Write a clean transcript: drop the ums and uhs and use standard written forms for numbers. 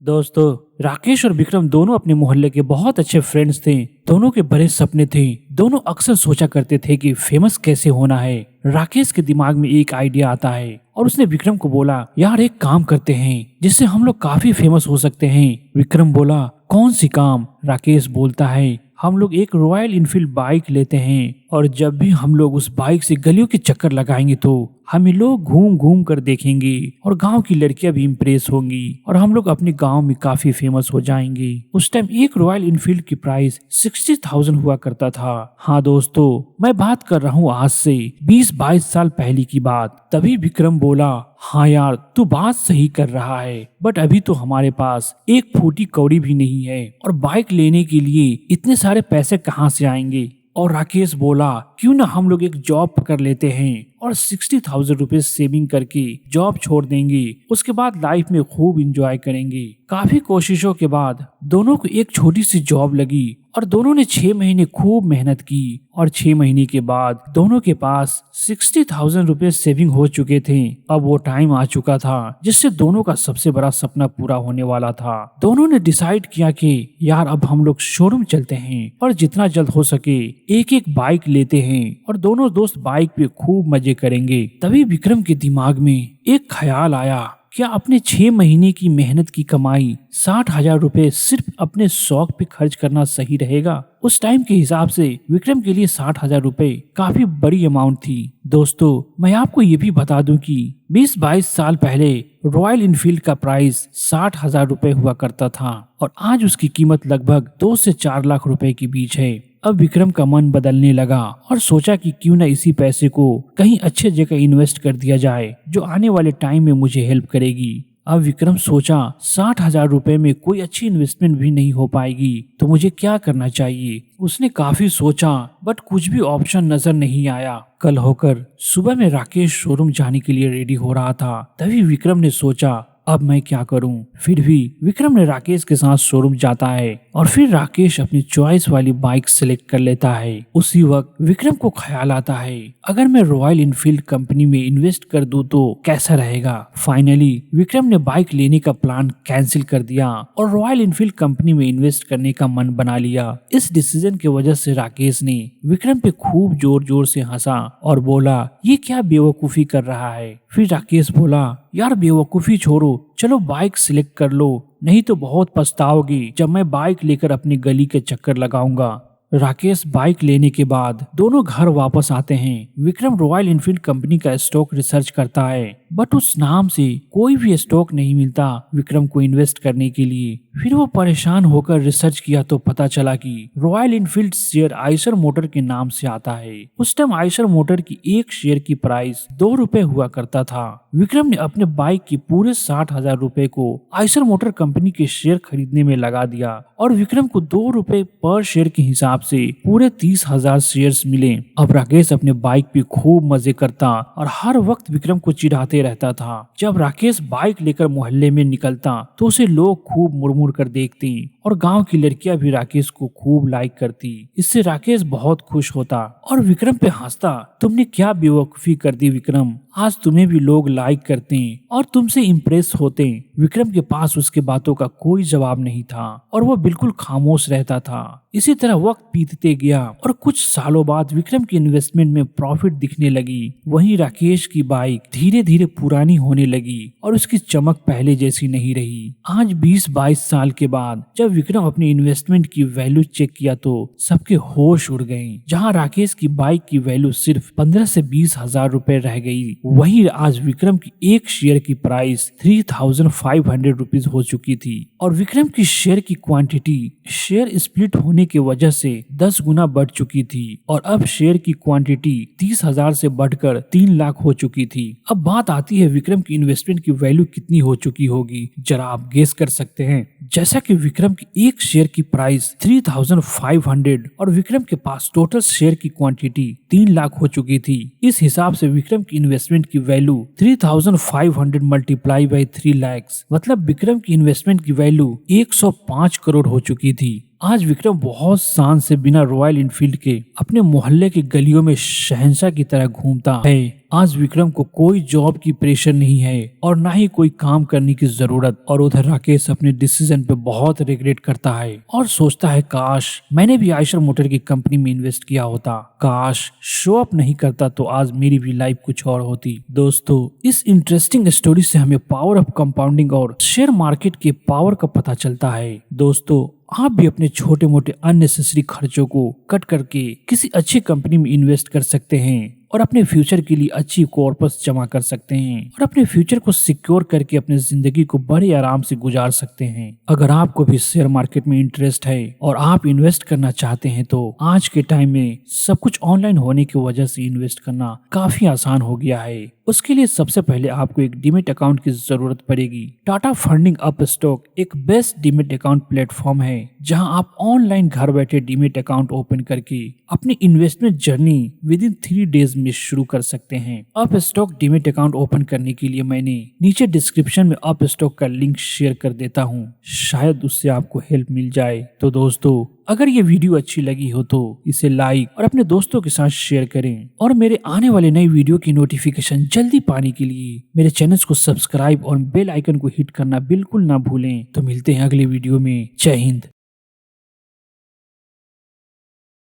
दोस्तों, राकेश और विक्रम दोनों अपने मोहल्ले के बहुत अच्छे फ्रेंड्स थे। दोनों के बड़े सपने थे। दोनों अक्सर सोचा करते थे कि फेमस कैसे होना है। राकेश के दिमाग में एक आइडिया आता है और उसने विक्रम को बोला, यार एक काम करते हैं जिससे हम लोग काफी फेमस हो सकते हैं। विक्रम बोला, कौन सी काम? राकेश बोलता है, हम लोग एक रॉयल इनफील्ड बाइक लेते हैं और जब भी हम लोग उस बाइक से गलियों के चक्कर लगाएंगे तो हमें लोग घूम घूम कर देखेंगे और गांव की लड़कियां भी इम्प्रेस होंगी और हम लोग अपने गांव में काफी फेमस हो जाएंगे। उस टाइम एक रॉयल इनफील्ड की प्राइस 60,000 हुआ करता था। हाँ दोस्तों, मैं बात कर रहा हूँ आज से 20-22 साल पहले की बात। तभी विक्रम बोला, हाँ यार तू बात सही कर रहा है, बट अभी तो हमारे पास एक फूटी कौड़ी भी नहीं है और बाइक लेने के लिए इतने सारे पैसे कहाँ से आएंगे। और राकेश बोला, क्यों ना हम लोग एक जॉब पकड़ लेते हैं और 60,000 रुपए सेविंग करके जॉब छोड़ देंगे। उसके बाद लाइफ में खूब इंजॉय करेंगे। काफी कोशिशों के बाद दोनों को एक छोटी सी जॉब लगी और दोनों ने 6 महीने खूब मेहनत की और 6 महीने के बाद दोनों के पास 60,000 रुपए सेविंग हो चुके थे। अब वो टाइम आ चुका था जिससे दोनों का सबसे बड़ा सपना पूरा होने वाला था। दोनों ने डिसाइड किया कि यार अब हम लोग शोरूम चलते हैं और जितना जल्द हो सके एक एक बाइक लेते हैं और दोनों दोस्त बाइक पे खूब मजे करेंगे। तभी विक्रम के दिमाग में एक ख्याल आया, क्या अपने 6 महीने की मेहनत की कमाई 60,000 रुपए सिर्फ अपने शौक पे खर्च करना सही रहेगा? उस टाइम के हिसाब से विक्रम के लिए 60,000 रुपए काफी बड़ी अमाउंट थी। दोस्तों, मैं आपको ये भी बता दूं कि 20-22 साल पहले रॉयल इनफील्ड का प्राइस 60,000 रुपए हुआ करता था और आज उसकी कीमत लगभग 2 से 4 लाख रुपए के बीच है। अब विक्रम का मन बदलने लगा और सोचा कि क्यों न इसी पैसे को कहीं अच्छे जगह इन्वेस्ट कर दिया जाए जो आने वाले टाइम में मुझे हेल्प करेगी। अब विक्रम सोचा, 60,000 रुपए में कोई अच्छी इन्वेस्टमेंट भी नहीं हो पाएगी तो मुझे क्या करना चाहिए। उसने काफी सोचा बट कुछ भी ऑप्शन नजर नहीं आया। कल होकर सुबह में राकेश शोरूम जाने के लिए रेडी हो रहा था। तभी विक्रम ने सोचा, अब मैं क्या करूं? फिर भी विक्रम ने राकेश के साथ शोरूम जाता है और फिर राकेश अपनी चॉइस वाली बाइक सिलेक्ट कर लेता है। उसी वक्त विक्रम को ख्याल आता है, अगर मैं रॉयल इनफील्ड कंपनी में इन्वेस्ट कर दूं तो कैसा रहेगा। फाइनली विक्रम ने बाइक लेने का प्लान कैंसिल कर दिया और रॉयल इनफील्ड कंपनी में इन्वेस्ट करने का मन बना लिया। इस डिसीजन की वजह से राकेश ने विक्रम पे खूब जोर जोर से हंसा और बोला, ये क्या बेवकूफी कर रहा है। फिर राकेश बोला, यार बेवकूफी छोड़ो, चलो बाइक सिलेक्ट कर लो, नहीं तो बहुत पछताओगी जब मैं बाइक लेकर अपनी गली के चक्कर लगाऊंगा। राकेश बाइक लेने के बाद दोनों घर वापस आते हैं। विक्रम रॉयल इनफील्ड कंपनी का स्टॉक रिसर्च करता है बट उस नाम से कोई भी स्टॉक नहीं मिलता विक्रम को इन्वेस्ट करने के लिए। फिर वो परेशान होकर रिसर्च किया तो पता चला कि royal Enfield share Eicher motor के नाम से आता है। उस टाइम आइशर मोटर की एक शेयर की प्राइस 2 रुपए हुआ करता था। विक्रम ने अपने बाइक की पूरे 60,000 रुपए को आइशर मोटर कंपनी के शेयर खरीदने में लगा दिया और विक्रम को 2 रुपए पर शेयर के हिसाब से पूरे 30,000 शेयर्स मिले। अब राकेश अपने बाइक पे खूब मजे करता और हर वक्त विक्रम को चिढ़ाते रहता था। जब राकेश बाइक लेकर मोहल्ले में निकलता तो उसे लोग खूब मुड़ कर देखती और गांव की लड़कियां भी राकेश को खूब लाइक करती। इससे राकेश बहुत खुश होता और विक्रम पे हंसता, तुमने क्या बेवकूफी कर दी विक्रम, आज तुम्हें भी लोग लाइक करते हैं और तुमसे इम्प्रेस होते हैं। विक्रम के पास उसके बातों का कोई जवाब नहीं था और वो बिल्कुल खामोश रहता था। इसी तरह वक्त बीतते गया और कुछ सालों बाद विक्रम की इन्वेस्टमेंट में प्रॉफिट दिखने लगी। वहीं राकेश की बाइक धीरे धीरे पुरानी होने लगी और उसकी चमक पहले जैसी नहीं रही। आज 20-22 साल के बाद जब विक्रम अपनी इन्वेस्टमेंट की वैल्यू चेक किया तो सबके होश उड़ गए। जहां राकेश की बाइक की वैल्यू सिर्फ 15 से 20,000 रुपए रह गई, वहीं आज विक्रम की एक शेयर की प्राइस 3,500 रुपीज हो चुकी थी और विक्रम की शेयर की क्वांटिटी शेयर स्प्लिट होने की वजह से 10 गुना बढ़ चुकी थी और अब शेयर की क्वांटिटी 30,000 से बढ़कर 3 लाख हो चुकी थी। अब बात आती है विक्रम की इन्वेस्टमेंट की वैल्यू कितनी हो चुकी होगी, जरा आप गेस कर सकते हैं। जैसा कि विक्रम की एक शेयर की प्राइस 3,500 और विक्रम के पास टोटल शेयर की क्वांटिटी 3 लाख हो चुकी थी। इस हिसाब से विक्रम की इन्वेस्टमेंट की वैल्यू 3,500 मल्टीप्लाई बाई 3 लाख मतलब विक्रम की इन्वेस्टमेंट की वैल्यू 105 करोड़ हो चुकी थी। आज विक्रम बहुत शान से बिना रॉयल इनफील्ड के अपने मोहल्ले के गलियों में शहंशाह की तरह घूमता है। आज विक्रम को कोई जॉब की प्रेशर नहीं है और ना ही कोई काम करने की जरूरत। और उधर राकेश अपने डिसीजन पे बहुत रिग्रेट करता है और सोचता है काश मैंने भी आयशर मोटर की कंपनी में इन्वेस्ट किया होता, काश शो अप नहीं करता तो आज मेरी भी लाइफ कुछ और होती। दोस्तों, इस इंटरेस्टिंग स्टोरी से हमें पावर ऑफ कंपाउंडिंग और शेयर मार्केट के पावर का पता चलता है। दोस्तों, आप भी अपने छोटे मोटे अननेसेसरी खर्चों को कट करके किसी अच्छी कंपनी में इन्वेस्ट कर सकते हैं और अपने फ्यूचर के लिए अच्छी कॉर्पस जमा कर सकते हैं और अपने फ्यूचर को सिक्योर करके अपनी जिंदगी को बड़े आराम से गुजार सकते हैं। अगर आपको भी शेयर मार्केट में इंटरेस्ट है और आप इन्वेस्ट करना चाहते हैं तो आज के टाइम में सब कुछ ऑनलाइन होने की वजह से इन्वेस्ट करना काफी आसान हो गया है। उसके लिए सबसे पहले आपको एक डीमेट अकाउंट की जरूरत पड़ेगी। टाटा फंडिंग अप स्टॉक एक बेस्ट डीमेट अकाउंट प्लेटफॉर्म है जहां आप ऑनलाइन घर बैठे डीमेट अकाउंट ओपन करके अपनी investment journey with in 3 days में शुरू कर सकते हैं। Up stock demat account open करने के लिए मैंने नीचे डिस्क्रिप्शन में अप स्टॉक का लिंक शेयर कर देता हूँ, शायद उससे आपको हेल्प मिल जाए। तो दोस्तों, अगर ये वीडियो अच्छी लगी हो तो इसे लाइक और अपने दोस्तों के साथ शेयर करें और मेरे आने वाले नई वीडियो की नोटिफिकेशन जल्दी पाने के लिए मेरे चैनल को सब्सक्राइब और बेल आइकन को हिट करना बिल्कुल ना भूलें। तो मिलते हैं अगले वीडियो में। जय हिंद।